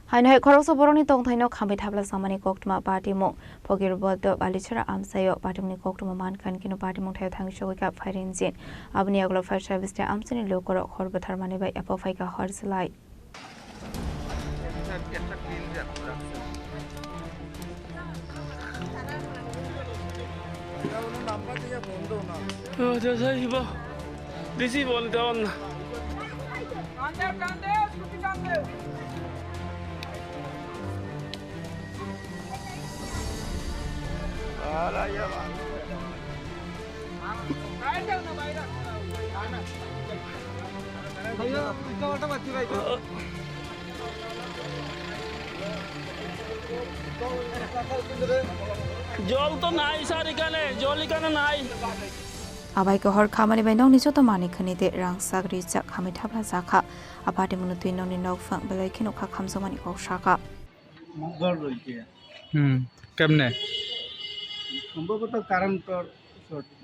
Hainai Koroso Boroni Tongtaino Kamithabla Samani Koktuma Party Mo, Pogirboto Balichara Amsayo, Patimni Koktuma Man Kankino Party Monte Tang Showika Fighting Zin, Abniaglo Fire Service de Amsini Lokoro, Horbatharmani by Apofaika Horslide. Oh, there's a hiba. This is one down. জল তো নাই sir এখানে জল এখানে নাই Abai Hor Kamani by Noni Sotomani Kanide Rang Sagri Zak Hamithabla Zaka, a party Munutu Noni no Funk Belakino Kakamsomani Oshaka. কেমনে সম্ভবত কারণ তো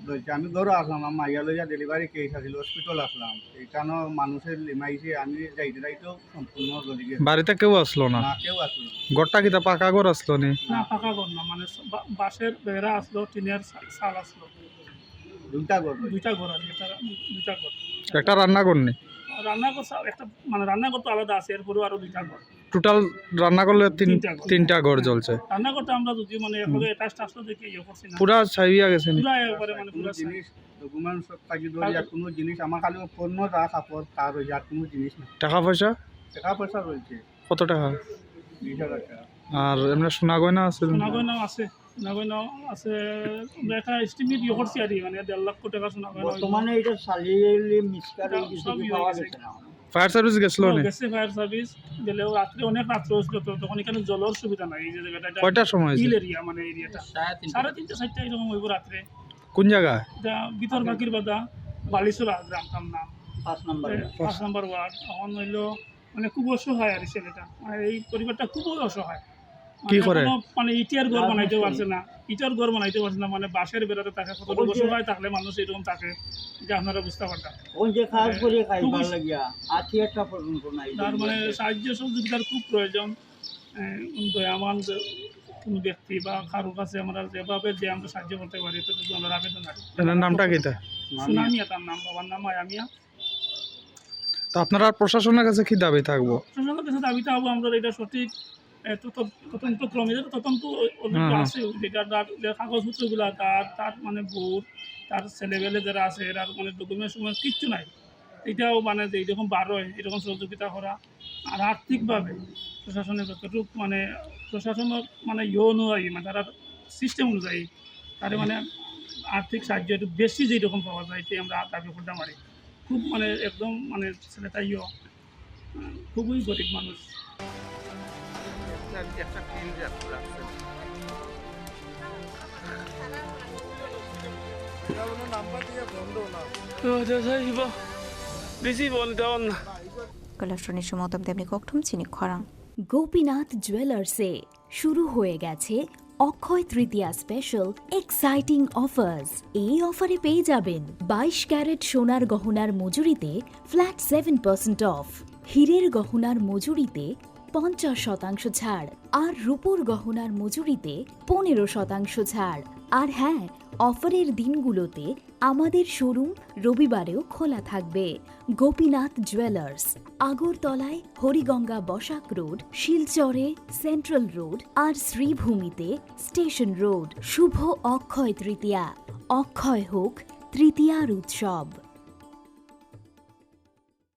রয়েছে আমি ধরো আসলাম আমার মাইয়া লইয়া ডেলিভারি কেস আছিল হসপিটাল আসলাম এইখানে মানুষের লিমাইছে আমি যাইতে যাইতেও সম্পূর্ণ জ্বলি গেছে বাড়িতে কেউ আসলো না না কেউ আসলো না ঘরটা কিতা পাকা ঘর আসলো নি না পাকা ঘর না মানে বাঁশের বেড়া আসলো টিনের চাল আসলো দুইটা ঘর আর এটা দুইটা ঘর একটা রান্না করনি রান্নাঘর একটা মানে রান্নাঘর তো আলাদা আছে এরপরেও আরো দুইটা ঘর টোটাল রান্না করলে তিনটা ঘর জ্বলছে রান্নাঘরটা আমরা যদি মানে এভাবে অ্যাটাচড আসলো দেখি ইয়ে করছি না পুরা ছাইয়া গেছে নি পুরা একবারে মানে পুরা জিনিস ডকুমেন্ট সব থাকি ধরি আর কোনো জিনিস আমার খালি পণ্য যা কাপড় তার রয়েছে আর কোনো জিনিস না টাকা পয়সা টাকা পয়সা রয়েছে কত টাকা 20,000 টাকা আর এমনি সোনা গয়না আছে সোনা গয়নাও আছে আমরা একটা এস্টিমেট ইয়ে করছি আর মানে 1.5 লক্ষ টাকা সোনা গয়না বর্তমানে এটা সালিয়ে মিসকার এই কিছু পাওয়া গেছে না ফায়ার সার্ভিস গেছিল নি গেছে ফায়ার সার্ভিস গেলেও রাত্রে অনেক রাত্রে হয়েছিল তো তখন এখানে জলের সুবিধা নাই এই যে জায়গাটা কয়টার সময় হিল এরিয়া মানে এরিয়াটা 3:30 4:30 এরকম হইব রাত্রে কোন জায়গা এটা ভিতর বাকির বাদা বালিসরা গ্রামটার নাম 5 নম্বর ওয়ার্ড এখন হইলো মানে খুব অসহায় আর ছেলেটা মানে এই পরিবারটা খুব অসহায় কি করে মানে ইটার ঘর বানাইতে পারছে না মানে বাঁশের বেড়াতে থাকে কত অসহায় থাকলে মানুষ এরকম থাকে যে আপনারা বুঝতে পারতেন ওই যে কাজ করে খাইবার লাগিয়া আছি একটা পর্যন্ত নাই তার মানে সাহায্য সহযোগিতার খুব প্রয়োজন দয়ামান কোনো ব্যক্তি বা কারো কাছে আমরা যেভাবে যে আমরা সাহায্য করতে পারি তো আমরা আবেদন রাখি এর নামটা কিটা সুনামিয়া তার নাম বাবার নাম আয়ামিয়া তো আপনারা প্রশাসনের কাছে কি দাবি থাকবো প্রশাসনের কাছে দাবি থাকবো আমরা এটা সঠিক তদন্ত ক্রমে তদন্ত আছে যেটা কাগজপত্রগুলো তার মানে ভোট তার ছেলেবেলে যারা আছে এরা মানে ডকুমেন্ট সময় কিচ্ছু নাই এটাও মানে যে এইরকম হয় এরকম সহযোগিতা করা আর আর্থিকভাবে প্রশাসনের যতটুকু মানে প্রশাসনের মানে অনুযায়ী মানে তারা সিস্টেম অনুযায়ী তারা মানে আর্থিক সাহায্য একটু বেশি যেরকম পাওয়া যায় এটাই আমরা দাবি করতে পারি খুব মানে একদম মানে ছেলেটা খুবই গরিব মানুষ একটা ক্লিন রাখছে নাম্বার দিয়ে বন্ধ না Oh, there's a hiba. This is one down. Collectroni Shumotam Demni Koktum Chini Korang. Gopinath জুয়েলার্সে শুরু হয়ে গেছে Akshaya Tritiya special exciting offers. এই অফারে পেয়ে যাবেন 22 ক্যারেট সোনার গহনার মজুরিতে ফ্ল্যাট 7% অফ, হীরের গহনার মজুরিতে 50% ছাড় আর রূপোর গহনার মজুরিতে 15% ছাড়। আর হ্যাঁ, অফারের দিনগুলোতে আমাদের শোরুম রবিবারেও খোলা থাকবে। গোপীনাথ জুয়েলার্স, আগরতলায় হরিগঙ্গা বসাক রোড, শিলচরে সেন্ট্রাল রোড আর শ্রীভূমিতে স্টেশন রোড। শুভ অক্ষয় তৃতীয়া, অক্ষয় হোক তৃতীয়ার উৎসব।